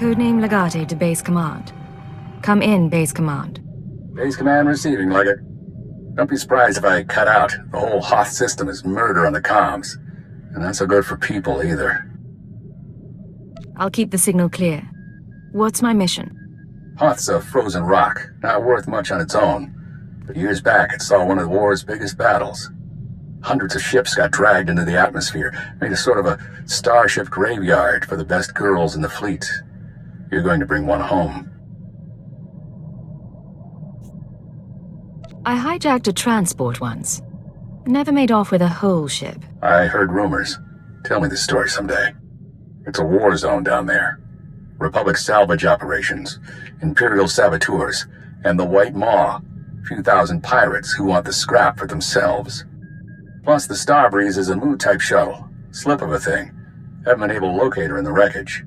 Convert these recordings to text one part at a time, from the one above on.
Codename Legate to Base Command. Come in, Base Command. Base Command receiving, Leggett. Don't be surprised if I cut out. The whole Hoth system is murder on the comms. And not so good for people, either. I'll keep the signal clear. What's my mission? Hoth's a frozen rock, not worth much on its own. But years back, it saw one of the war's biggest battles. Hundreds of ships got dragged into the atmosphere, made a sort of a starship graveyard for the best girls in the fleet. You're going to bring one home. I hijacked a transport once. Never made off with a whole ship. I heard rumors. Tell me the story someday. It's a war zone down there. Republic salvage operations, Imperial saboteurs, and the White Maw. Few thousand pirates who want the scrap for themselves. Plus, the Starbreeze is a Mu-type shuttle. Slip of a thing. Haven't been able to locate her in the wreckage.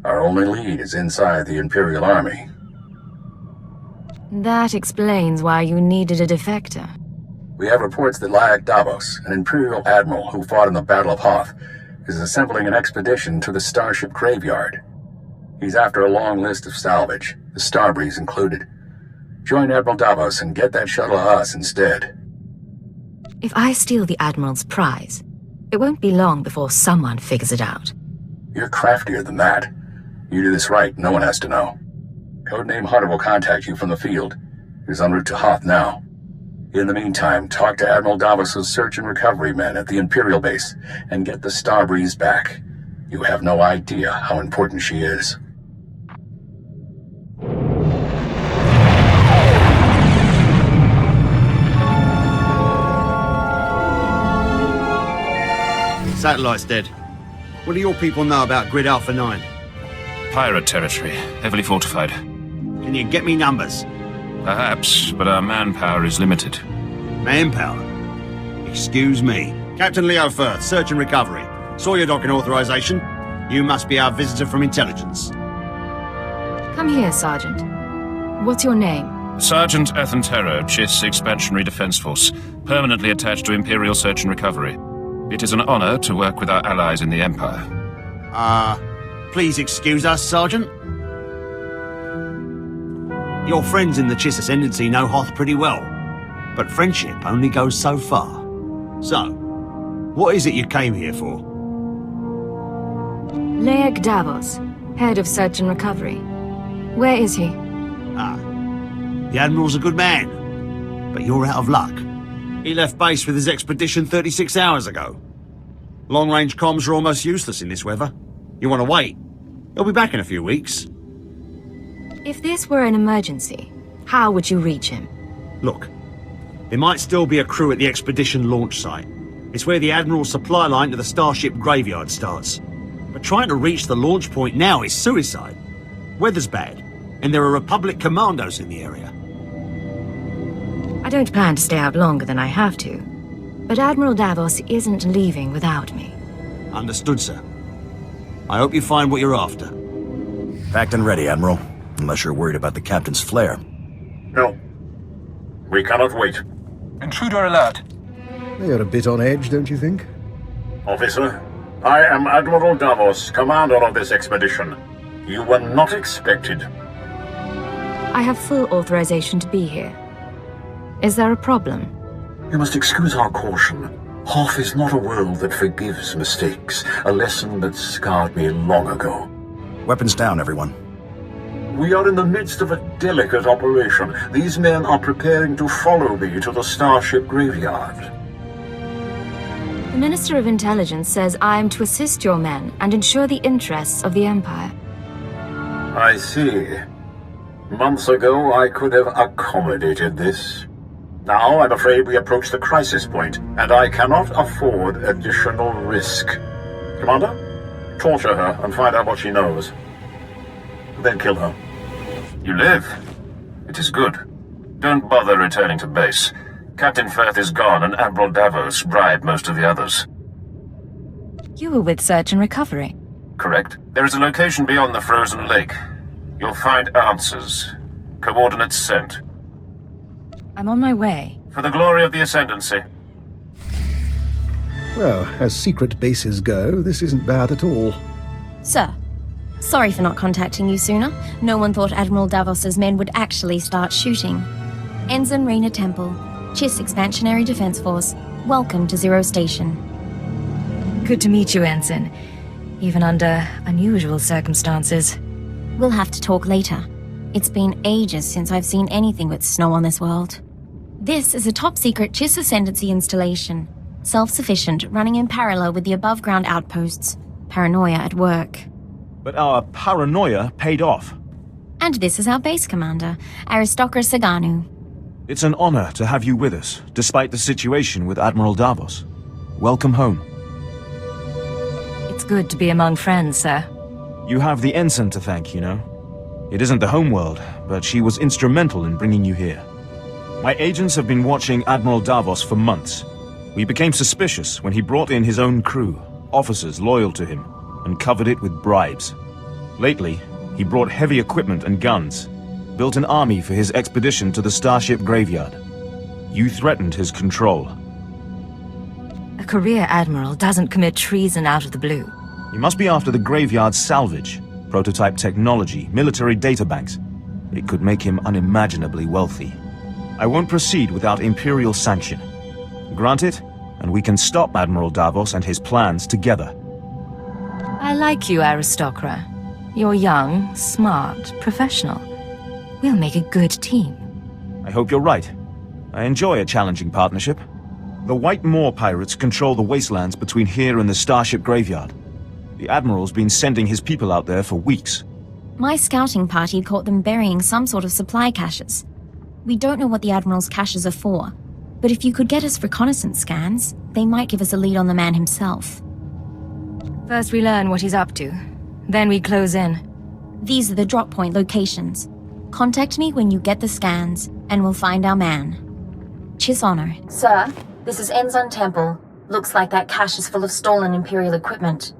Our only lead is inside the Imperial Army. That explains why you needed a defector. We have reports that Lyak Davos, an Imperial admiral who fought in the Battle of Hoth, is assembling an expedition to the Starship Graveyard. He's after a long list of salvage, the Starbreeze included. Join Admiral Davos and get that shuttle to us instead. If I steal the Admiral's prize, it won't be long before someone figures it out. You're craftier than that. You do this right, no one has to know. Codename Hunter will contact you from the field. He's en route to Hoth now. In the meantime, talk to Admiral Davos' search and recovery men at the Imperial base and get the Starbreeze back. You have no idea how important she is. Satellite's dead. What do your people know about Grid Alpha 9? Pirate territory, heavily fortified. Can you get me numbers? Perhaps, but our manpower is limited. Manpower? Excuse me. Captain Leo Firth, search and recovery. Saw your docking authorization. You must be our visitor from intelligence. Come here, Sergeant. What's your name? Sergeant Ethan Terror, Chiss Expansionary Defense Force, permanently attached to Imperial Search and Recovery. It is an honor to work with our allies in the Empire. Please excuse us, Sergeant. Your friends in the Chiss Ascendancy know Hoth pretty well, but friendship only goes so far. So, what is it you came here for? Lyak Davos, head of Search and Recovery. Where is he? The Admiral's a good man, but you're out of luck. He left base with his expedition 36 hours ago. Long-range comms are almost useless in this weather. You want to wait? He'll be back in a few weeks. If this were an emergency, how would you reach him? Look, there might still be a crew at the expedition launch site. It's where the Admiral's supply line to the Starship Graveyard starts. But trying to reach the launch point now is suicide. Weather's bad, and there are Republic commandos in the area. I don't plan to stay out longer than I have to, but Admiral Davos isn't leaving without me. Understood, sir. I hope you find what you're after. Packed and ready, Admiral. Unless you're worried about the captain's flare. No. We cannot wait. Intruder alert. You're a bit on edge, don't you think? Officer, I am Admiral Davos, commander of this expedition. You were not expected. I have full authorization to be here. Is there a problem? You must excuse our caution. Hoth is not a world that forgives mistakes, a lesson that scarred me long ago. Weapons down, everyone. We are in the midst of a delicate operation. These men are preparing to follow me to the Starship Graveyard. The Minister of Intelligence says I am to assist your men and ensure the interests of the Empire. I see. Months ago, I could have accommodated this. Now, I'm afraid we approach the crisis point, and I cannot afford additional risk. Commander, torture her and find out what she knows. Then kill her. You live. It is good. Don't bother returning to base. Captain Firth is gone, and Admiral Davos bribed most of the others. You were with Search and Recovery. Correct. There is a location beyond the frozen lake. You'll find answers. Coordinates sent. I'm on my way. For the glory of the Ascendancy. Well, as secret bases go, this isn't bad at all. Sir, Sorry for not contacting you sooner. No one thought Admiral Davos's men would actually start shooting. Ensign Rena Temple, Chiss Expansionary Defense Force. Welcome to Zero Station. Good to meet you, Ensign. Even under unusual circumstances. We'll have to talk later. It's been ages since I've seen anything with snow on this world. This is a top-secret Chiss Ascendancy installation. Self-sufficient, running in parallel with the above-ground outposts. Paranoia at work. But our paranoia paid off. And this is our base commander, Aristocra Saganu. It's an honor to have you with us, despite the situation with Admiral Davos. Welcome home. It's good to be among friends, sir. You have the ensign to thank, you know. It isn't the homeworld, but she was instrumental in bringing you here. My agents have been watching Admiral Davos for months. We became suspicious when he brought in his own crew, officers loyal to him, and covered it with bribes. Lately, he brought heavy equipment and guns, built an army for his expedition to the Starship Graveyard. You threatened his control. A career admiral doesn't commit treason out of the blue. You must be after the Graveyard's salvage, prototype technology, military databanks. It could make him unimaginably wealthy. I won't proceed without Imperial sanction. Grant it, and we can stop Admiral Davos and his plans together. I like you, Aristocra. You're young, smart, professional. We'll make a good team. I hope you're right. I enjoy a challenging partnership. The White Moor pirates control the wastelands between here and the Starship Graveyard. The Admiral's been sending his people out there for weeks. My scouting party caught them burying some sort of supply caches. We don't know what the Admiral's caches are for, but if you could get us reconnaissance scans, they might give us a lead on the man himself. First we learn what he's up to. Then we close in. These are the drop point locations. Contact me when you get the scans, and we'll find our man. Chiss Honor. Sir, this is Ensign Temple. Looks like that cache is full of stolen Imperial equipment.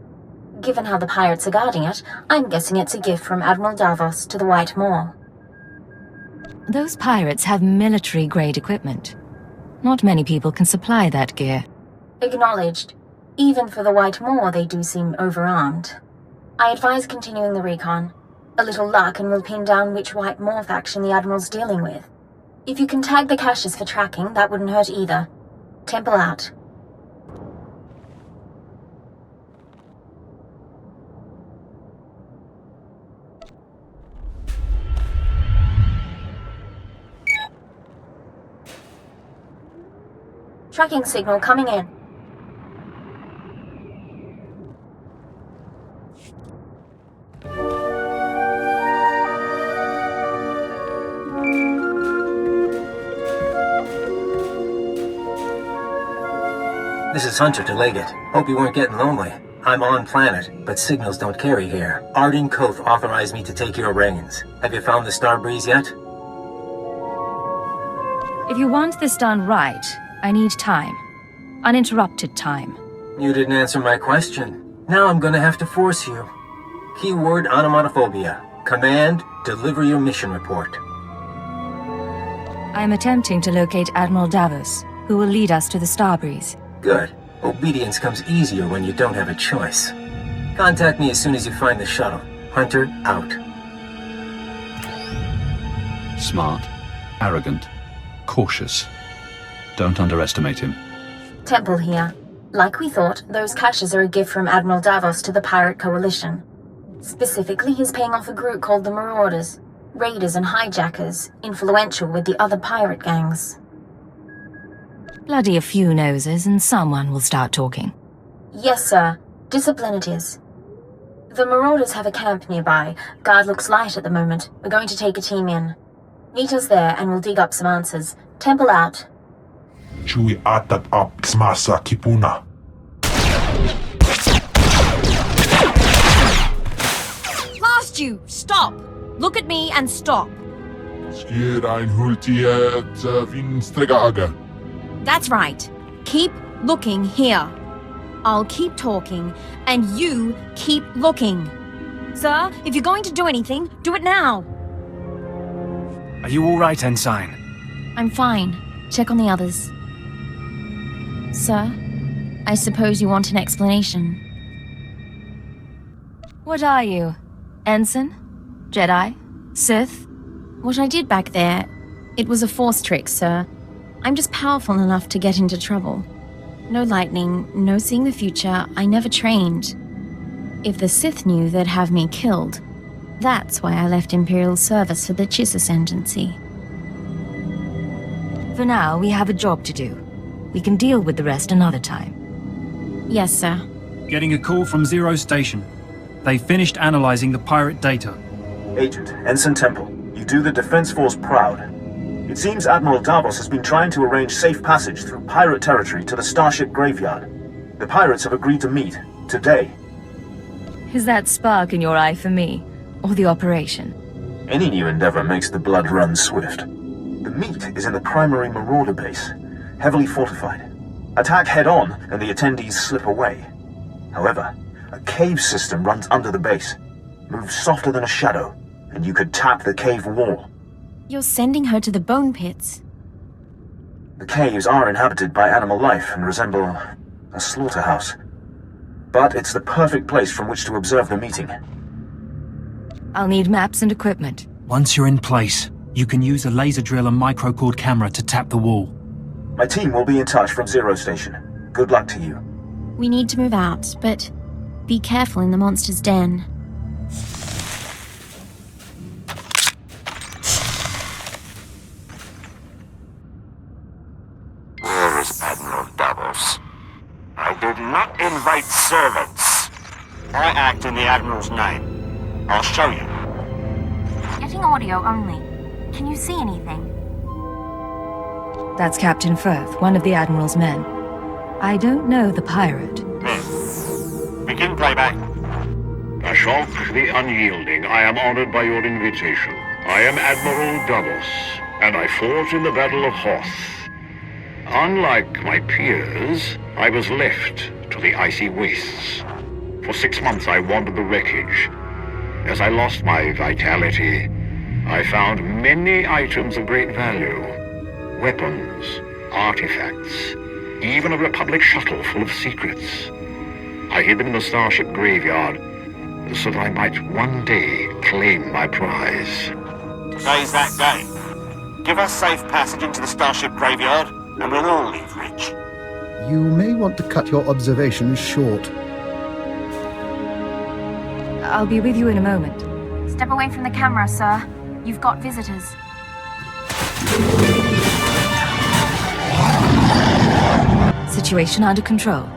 Given how the pirates are guarding it, I'm guessing it's a gift from Admiral Davos to the White Moor. Those pirates have military-grade equipment. Not many people can supply that gear. Acknowledged. Even for the White Moor, they do seem overarmed. I advise continuing the recon. A little luck and we'll pin down which White Moor faction the Admiral's dealing with. If you can tag the caches for tracking, that wouldn't hurt either. Temple out. Tracking signal coming in. This is Hunter to Leggett. Hope you weren't getting lonely. I'm on planet, but signals don't carry here. Arden Koth authorized me to take your reins. Have you found the Star Breeze yet? If you want this done right, I need time. Uninterrupted time. You didn't answer my question. Now I'm gonna have to force you. Keyword onomatophobia. Command, deliver your mission report. I am attempting to locate Admiral Davos, who will lead us to the Starbreeze. Good. Obedience comes easier when you don't have a choice. Contact me as soon as you find the shuttle. Hunter, out. Smart, arrogant, cautious. Don't underestimate him. Temple here. Like we thought, those caches are a gift from Admiral Davos to the Pirate Coalition. Specifically, he's paying off a group called the Marauders. Raiders and hijackers, influential with the other pirate gangs. Bloody a few noses and someone will start talking. Yes, sir. Discipline it is. The Marauders have a camp nearby. Guard looks light at the moment. We're going to take a team in. Meet us there and we'll dig up some answers. Temple out. Chui atat up smasa kipuna. Past you! Stop! Look at me and stop. Skirain hultiet vinstregaga. That's right. Keep looking here. I'll keep talking, and you keep looking. Sir, if you're going to do anything, do it now. Are you all right, Ensign? I'm fine. Check on the others. Sir, I suppose you want an explanation. What are you? Ensign? Jedi? Sith? What I did back there, it was a force trick, sir. I'm just powerful enough to get into trouble. No lightning, no seeing the future, I never trained. If the Sith knew, they'd have me killed. That's why I left Imperial service for the Chiss Ascendancy. For now, we have a job to do. We can deal with the rest another time. Yes, sir. Getting a call from Zero Station. They finished analyzing the pirate data. Agent, Ensign Temple, you do the Defense Force proud. It seems Admiral Davos has been trying to arrange safe passage through pirate territory to the Starship Graveyard. The pirates have agreed to meet, today. Is that spark in your eye for me, or the operation? Any new endeavor makes the blood run swift. The meet is in the primary Marauder base, heavily fortified. Attack head-on, and the attendees slip away. However, a cave system runs under the base, moves softer than a shadow, and you could tap the cave wall. You're sending her to the bone pits. The caves are inhabited by animal life and resemble a slaughterhouse. But it's the perfect place from which to observe the meeting. I'll need maps and equipment. Once you're in place, you can use a laser drill and microcord camera to tap the wall. My team will be in touch from Zero Station. Good luck to you. We need to move out, but be careful in the monster's den. Where is Admiral Davos? I did not invite servants. I act in the Admiral's name. I'll show you. Getting audio only. Can you see anything? That's Captain Firth, one of the Admiral's men. I don't know the pirate. Begin playback. Ashok the Unyielding, I am honored by your invitation. I am Admiral Davos, and I fought in the Battle of Hoth. Unlike my peers, I was left to the icy wastes. For 6 months I wandered the wreckage. As I lost my vitality, I found many items of great value. Weapons, artifacts, even a Republic shuttle full of secrets. I hid them in the Starship Graveyard, so that I might one day claim my prize. Today's that day. Give us safe passage into the Starship Graveyard, and we'll all leave rich. You may want to cut your observations short. I'll be with you in a moment. Step away from the camera, sir. You've got visitors. Situation under control.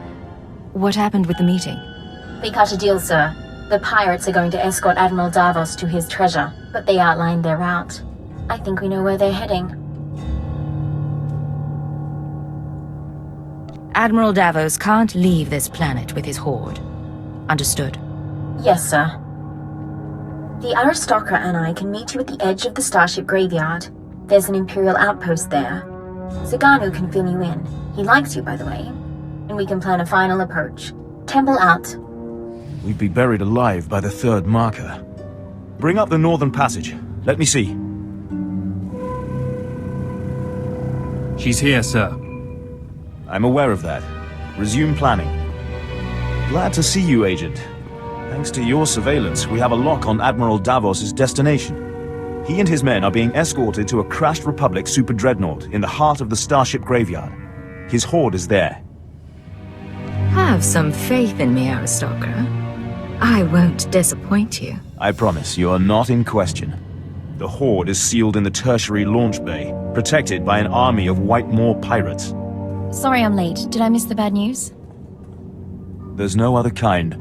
What happened with the meeting? We cut a deal, sir. The pirates are going to escort Admiral Davos to his treasure, but they outlined their route. I think we know where they're heading. Admiral Davos can't leave this planet with his horde. Understood. Yes, sir. The Aristocrat and I can meet you at the edge of the Starship Graveyard. There's an Imperial outpost there. Zaganu can fill you in. He likes you, by the way. And we can plan a final approach. Temple out. We'd be buried alive by the third marker. Bring up the Northern Passage. Let me see. She's here, sir. I'm aware of that. Resume planning. Glad to see you, Agent. Thanks to your surveillance, we have a lock on Admiral Davos' destination. He and his men are being escorted to a crashed Republic super dreadnought in the heart of the Starship Graveyard. His horde is there. Have some faith in me, Aristocrat. I won't disappoint you. I promise you are not in question. The horde is sealed in the tertiary launch bay, protected by an army of White Moor pirates. Sorry I'm late. Did I miss the bad news? There's no other kind.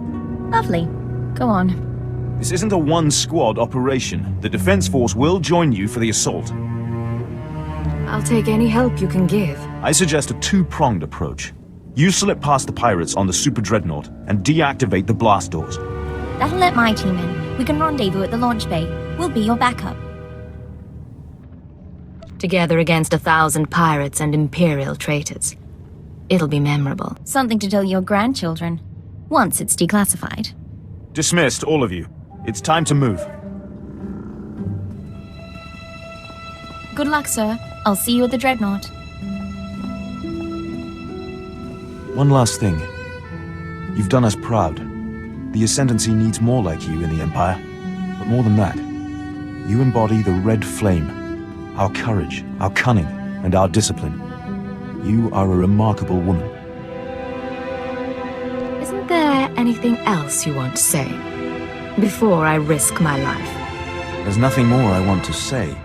Lovely. Go on. This isn't a one-squad operation. The Defense Force will join you for the assault. I'll take any help you can give. I suggest a two-pronged approach. You slip past the pirates on the Super Dreadnought and deactivate the blast doors. That'll let my team in. We can rendezvous at the launch bay. We'll be your backup. Together against 1,000 pirates and Imperial traitors. It'll be memorable. Something to tell your grandchildren. Once it's declassified. Dismissed, all of you. It's time to move. Good luck, sir. I'll see you at the Dreadnought. One last thing. You've done us proud. The Ascendancy needs more like you in the Empire. more than that, you embody the red flame. Our courage, our cunning, and our discipline. You are a remarkable woman. Isn't there anything else you want to say? Before I risk my life. There's nothing more I want to say.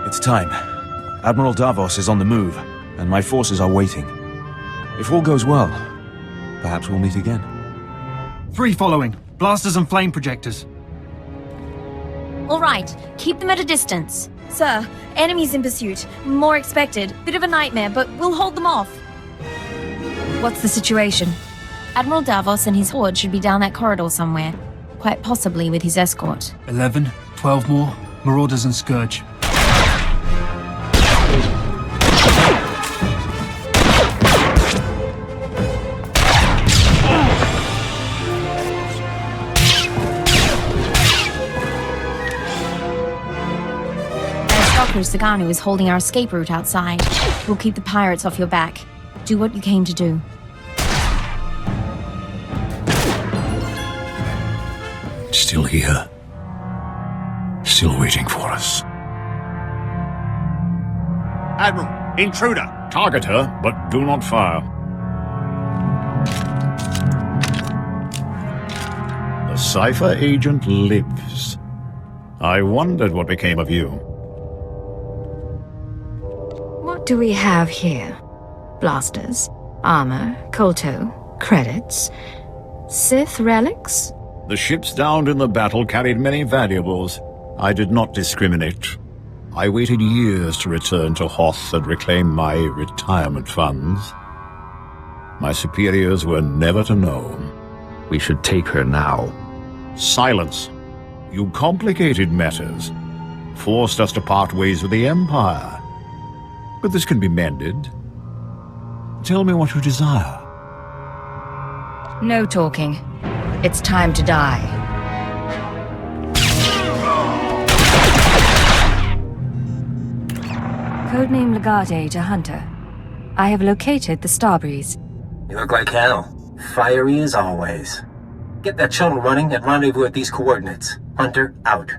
It's time. Admiral Davos is on the move, and my forces are waiting. If all goes well, perhaps we'll meet again. 3 following. Blasters and flame projectors. All right, keep them at a distance. Sir, enemies in pursuit. More expected. Bit of a nightmare, but we'll hold them off. What's the situation? Admiral Davos and his horde should be down that corridor somewhere. Quite possibly with his escort. 11, 12 more. Marauders and Scourge. Zaganu is holding our escape route outside. We'll keep the pirates off your back. Do what you came to do. Still here. Still waiting for us. Admiral, intruder! Target her, but do not fire. The Cypher agent lives. I wondered what became of you. What do we have here? Blasters, armor, kolto, credits, Sith relics? The ships downed in the battle carried many valuables. I did not discriminate. I waited years to return to Hoth and reclaim my retirement funds. My superiors were never to know. We should take her now. Silence. You complicated matters. Forced us to part ways with the Empire. But this can be mended. Tell me what you desire. No talking. It's time to die. Codename Legate to Hunter. I have located the Starbreeze. You look like hell. Fiery as always. Get that shuttle running and rendezvous at these coordinates. Hunter, out.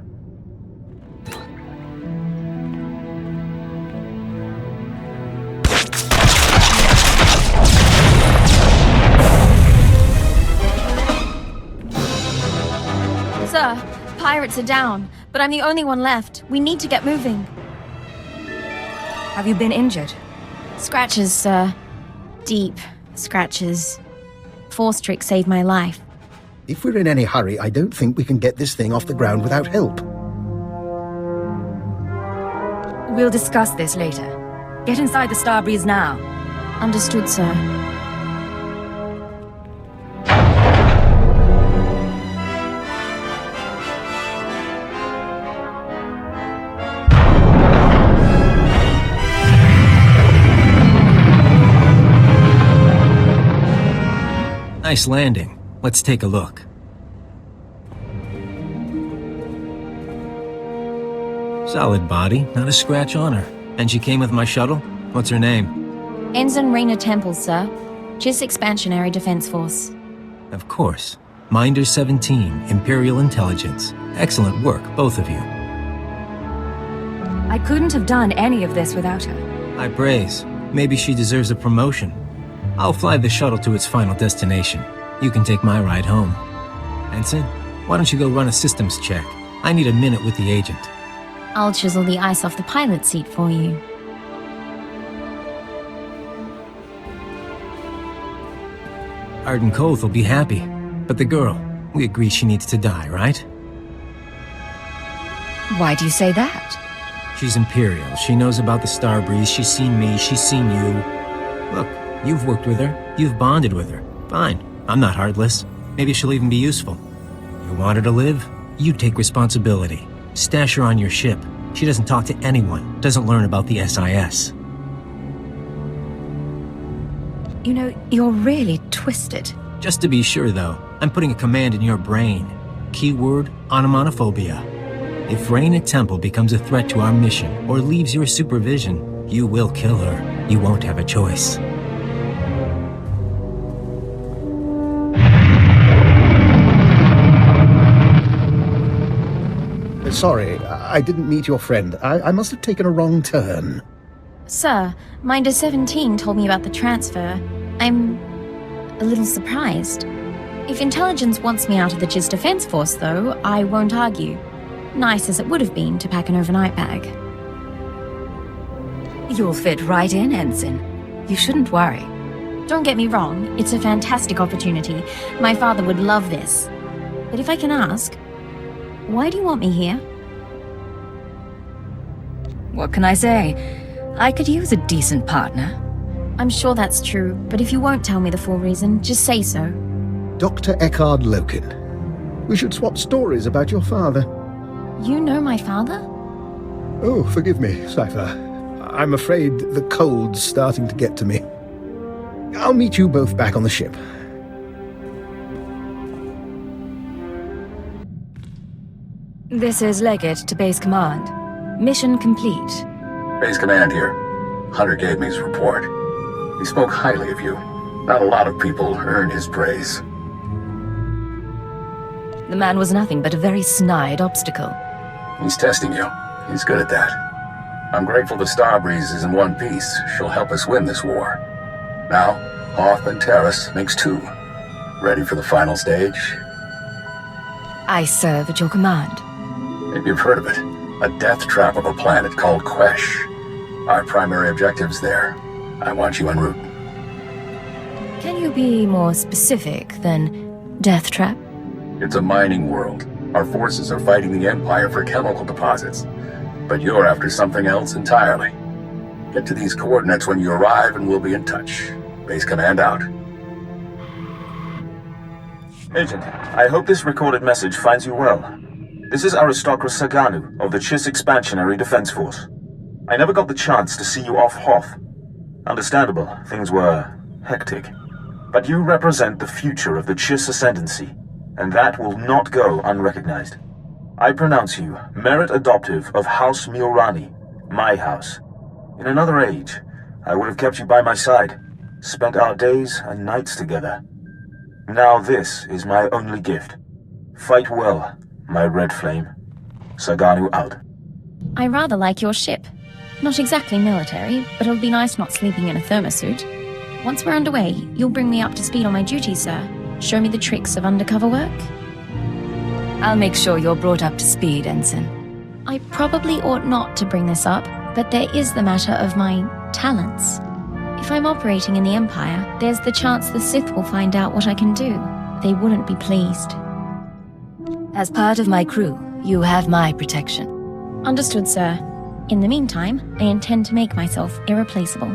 Sir, pirates are down, but I'm the only one left. We need to get moving. Have you been injured? Scratches, sir. Deep scratches. Force trick saved my life. If we're in any hurry, I don't think we can get this thing off the ground without help. We'll discuss this later. Get inside the Starbreeze now. Understood, sir. Nice landing. Let's take a look. Solid body, not a scratch on her. And she came with my shuttle? What's her name? Ensign Raina Temple, sir. Chiss Expansionary Defense Force. Of course. Minder 17, Imperial Intelligence. Excellent work, both of you. I couldn't have done any of this without her. High praise. Maybe she deserves a promotion. I'll fly the shuttle to its final destination. You can take my ride home. Ensign, why don't you go run a systems check? I need a minute with the agent. I'll chisel the ice off the pilot seat for you. Arden Koth will be happy. But the girl, we agree she needs to die, right? Why do you say that? She's Imperial. She knows about the Starbreeze. She's seen me. She's seen you. Look, you've worked with her. You've bonded with her. Fine. I'm not heartless. Maybe she'll even be useful. You want her to live? You take responsibility. Stash her on your ship. She doesn't talk to anyone. Doesn't learn about the SIS. You know, you're really twisted. Just to be sure, though, I'm putting a command in your brain. Keyword, onomatophobia. If Raina Temple becomes a threat to our mission or leaves your supervision, you will kill her. You won't have a choice. sorry. I didn't meet your friend. I must have taken a wrong turn. Sir, Minder 17 told me about the transfer. I'm a little surprised. If intelligence wants me out of the Chiss Defense Force, though, I won't argue. Nice as it would have been to pack an overnight bag. You'll fit right in, Ensign. You shouldn't worry. Don't get me wrong, it's a fantastic opportunity. My father would love this. But if I can ask, why do you want me here? What can I say? I could use a decent partner. I'm sure that's true, but if you won't tell me the full reason, just say so. Dr. Eckhard Loken. We should swap stories about your father. You know my father? Oh, forgive me, Cypher. I'm afraid the cold's starting to get to me. I'll meet you both back on the ship. This is Leggett to Base Command. Mission complete. Base Command here. Hunter gave me his report. He spoke highly of you. Not a lot of people earn his praise. The man was nothing but a very snide obstacle. He's testing you. He's good at that. I'm grateful the Starbreeze is in one piece. She'll help us win this war. Now, Hoth and Terrace makes two. Ready for the final stage? I serve at your command. Maybe you've heard of it. A death trap of a planet called Quesh. Our primary objective's there. I want you en route. Can you be more specific than death trap? It's a mining world. Our forces are fighting the Empire for chemical deposits. But you're after something else entirely. Get to these coordinates when you arrive and we'll be in touch. Base Command out. Agent, I hope this recorded message finds you well. This is Aristocrat Saganu of the Chiss Expansionary Defense Force. I never got the chance to see you off Hoth. Understandable, things were hectic. But you represent the future of the Chiss Ascendancy, and that will not go unrecognized. I pronounce you Merit Adoptive of House Miorani, my house. In another age, I would have kept you by my side, spent our days and nights together. Now this is my only gift. Fight well, my red flame. Saganu out. I rather like your ship. Not exactly military, but it'll be nice not sleeping in a thermosuit. Once we're underway, you'll bring me up to speed on my duties, sir. Show me the tricks of undercover work. I'll make sure you're brought up to speed, Ensign. I probably ought not to bring this up, but there is the matter of my talents. If I'm operating in the Empire, there's the chance the Sith will find out what I can do. They wouldn't be pleased. As part of my crew, you have my protection. Understood, sir. In the meantime, I intend to make myself irreplaceable.